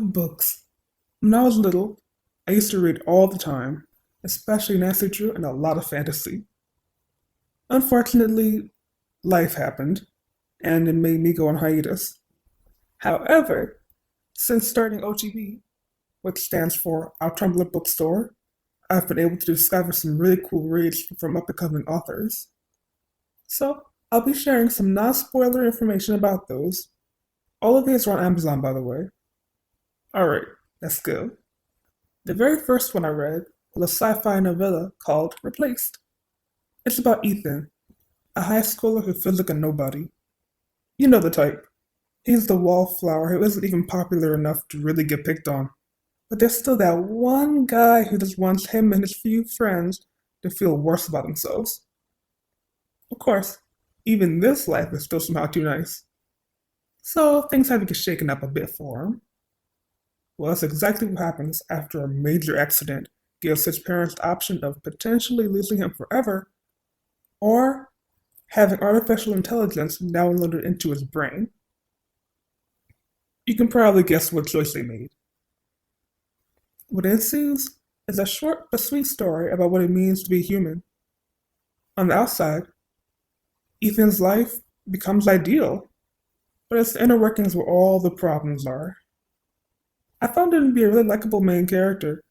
Books. When I was little, I used to read all the time, especially Nancy Drew and a lot of fantasy. Unfortunately, life happened, and it made me go on hiatus. However, since starting OTB, which stands for Our Tumblr Bookstore, I've been able to discover some really cool reads from up-and-coming authors. So, I'll be sharing some non-spoiler information about those. All of these are on Amazon, by the way. Alright, let's go. The very first one I read was a sci-fi novella called Replaced. It's about Ethan, a high schooler who feels like a nobody. You know the type. He's the wallflower who isn't even popular enough to really get picked on. But there's still that one guy who just wants him and his few friends to feel worse about themselves. Of course, even this life is still somehow too nice. So things have to get shaken up a bit for him. Well, that's exactly what happens after a major accident gives his parents the option of potentially losing him forever or having artificial intelligence downloaded into his brain. You can probably guess what choice they made. What ensues is a short but sweet story about what it means to be human. On the outside, Ethan's life becomes ideal, but it's the inner workings where all the problems are. I found him to be a really likable main character,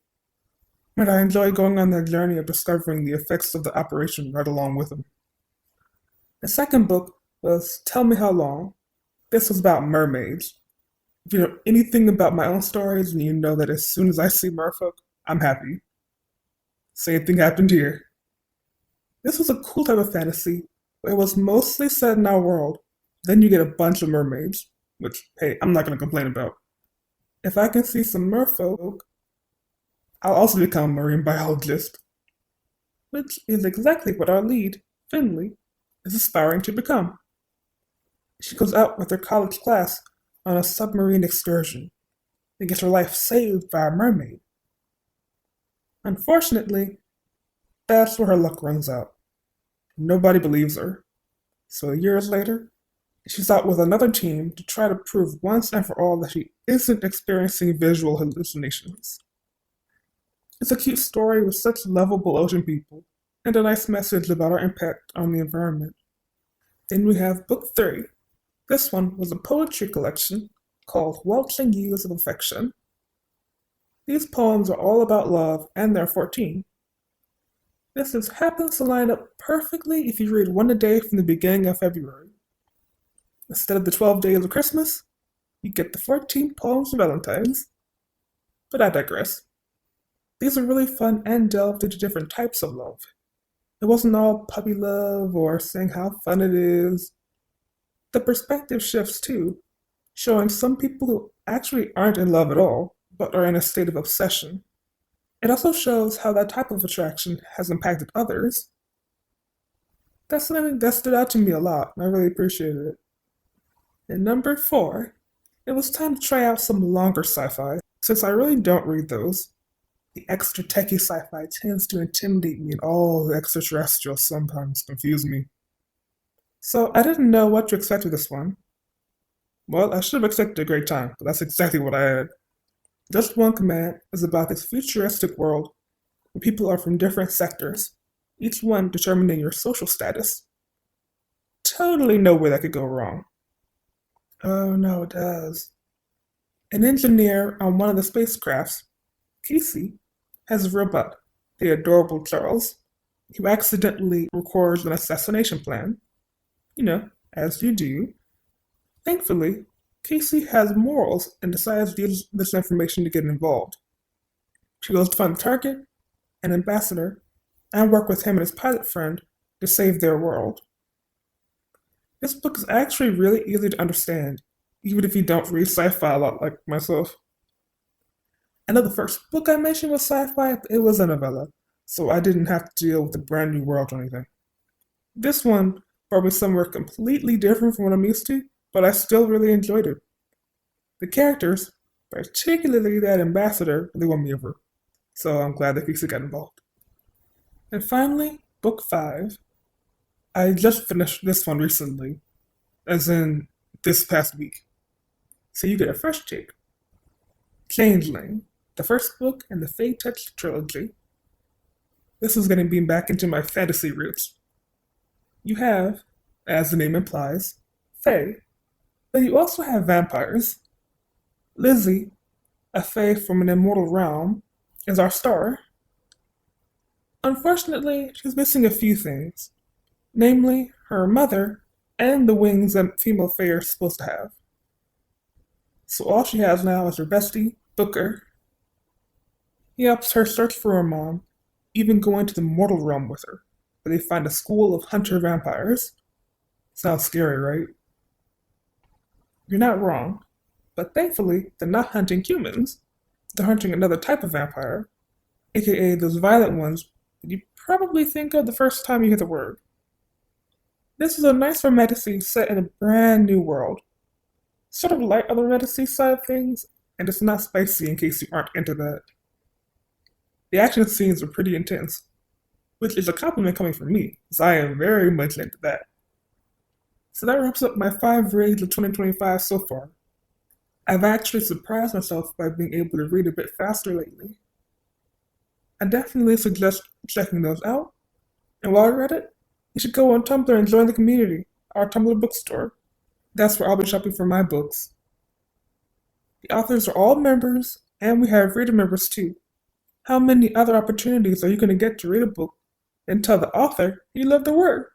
and I enjoyed going on that journey of discovering the effects of the operation right along with him. The second book was Tell Me How Long. This was about mermaids. If you know anything about my own stories, then you know that as soon as I see merfolk, I'm happy. Same thing happened here. This was a cool type of fantasy, but it was mostly set in our world. Then you get a bunch of mermaids, which, hey, I'm not going to complain about. If I can see some merfolk, I'll also become a marine biologist, which is exactly what our lead, Finley, is aspiring to become. She goes out with her college class on a submarine excursion and gets her life saved by a mermaid. Unfortunately, that's where her luck runs out. Nobody believes her. So years later, she's out with another team to try to prove once and for all that she isn't experiencing visual hallucinations. It's a cute story with such lovable ocean people and a nice message about our impact on the environment. Then we have book 3. This one was a poetry collection called Waltzing Years of Affection. These poems are all about love and they're 14. This just happens to line up perfectly if you read one a day from the beginning of February. Instead of the 12 days of Christmas, you get the 14 poems of Valentine's. But I digress. These are really fun and delved into different types of love. It wasn't all puppy love or saying how fun it is. The perspective shifts too, showing some people who actually aren't in love at all, but are in a state of obsession. It also shows how that type of attraction has impacted others. That's something that stood out to me a lot, and I really appreciated it. And number 4, it was time to try out some longer sci-fi, since I really don't read those. The extra techie sci-fi tends to intimidate me and all the extraterrestrials sometimes confuse me. So I didn't know what to expect with this one. Well, I should have expected a great time, but that's exactly what I had. Just One Command is about this futuristic world where people are from different sectors, each one determining your social status. Totally no way that could go wrong. Oh no, it does. An engineer on one of the spacecrafts, Casey, has a robot, the adorable Charles, who accidentally records an assassination plan. You know, as you do. Thankfully, Casey has morals and decides to use this information to get involved. She goes to find the target, an ambassador, and work with him and his pilot friend to save their world. This book is actually really easy to understand, even if you don't read sci-fi a lot like myself. I know the first book I mentioned was sci-fi, but it was a novella, so I didn't have to deal with a brand new world or anything. This one brought me somewhere completely different from what I'm used to, but I still really enjoyed it. The characters, particularly that ambassador, really won me over, so I'm glad that Casey got involved. And finally, book 5. I just finished this one recently, as in this past week. So you get a fresh take. Changeling, the first book in the Fae Touch trilogy. This is getting me back into my fantasy roots. You have, as the name implies, Fae, but you also have vampires. Lizzie, a Fae from an immortal realm, is our star. Unfortunately, she's missing a few things, namely her mother and the wings that female Fae are supposed to have. So all she has now is her bestie, Booker. He helps her search for her mom, even going to the mortal realm with her, where they find a school of hunter vampires. Sounds scary, right? You're not wrong, but thankfully they're not hunting humans. They're hunting another type of vampire, aka those violent ones that you probably think of the first time you hear the word. This is a nice fantasy set in a brand new world. Sort of light on the fantasy side of things, and it's not spicy in case you aren't into that. The action scenes are pretty intense, which is a compliment coming from me, as I am very much into that. So that wraps up my 5 reads of 2025 so far. I've actually surprised myself by being able to read a bit faster lately. I definitely suggest checking those out, and while you're at it, you should go on Tumblr and join the community, Our Tumblr Bookstore. That's where I'll be shopping for my books. The authors are all members, and we have reader members too. How many other opportunities are you going to get to read a book and tell the author you love the work?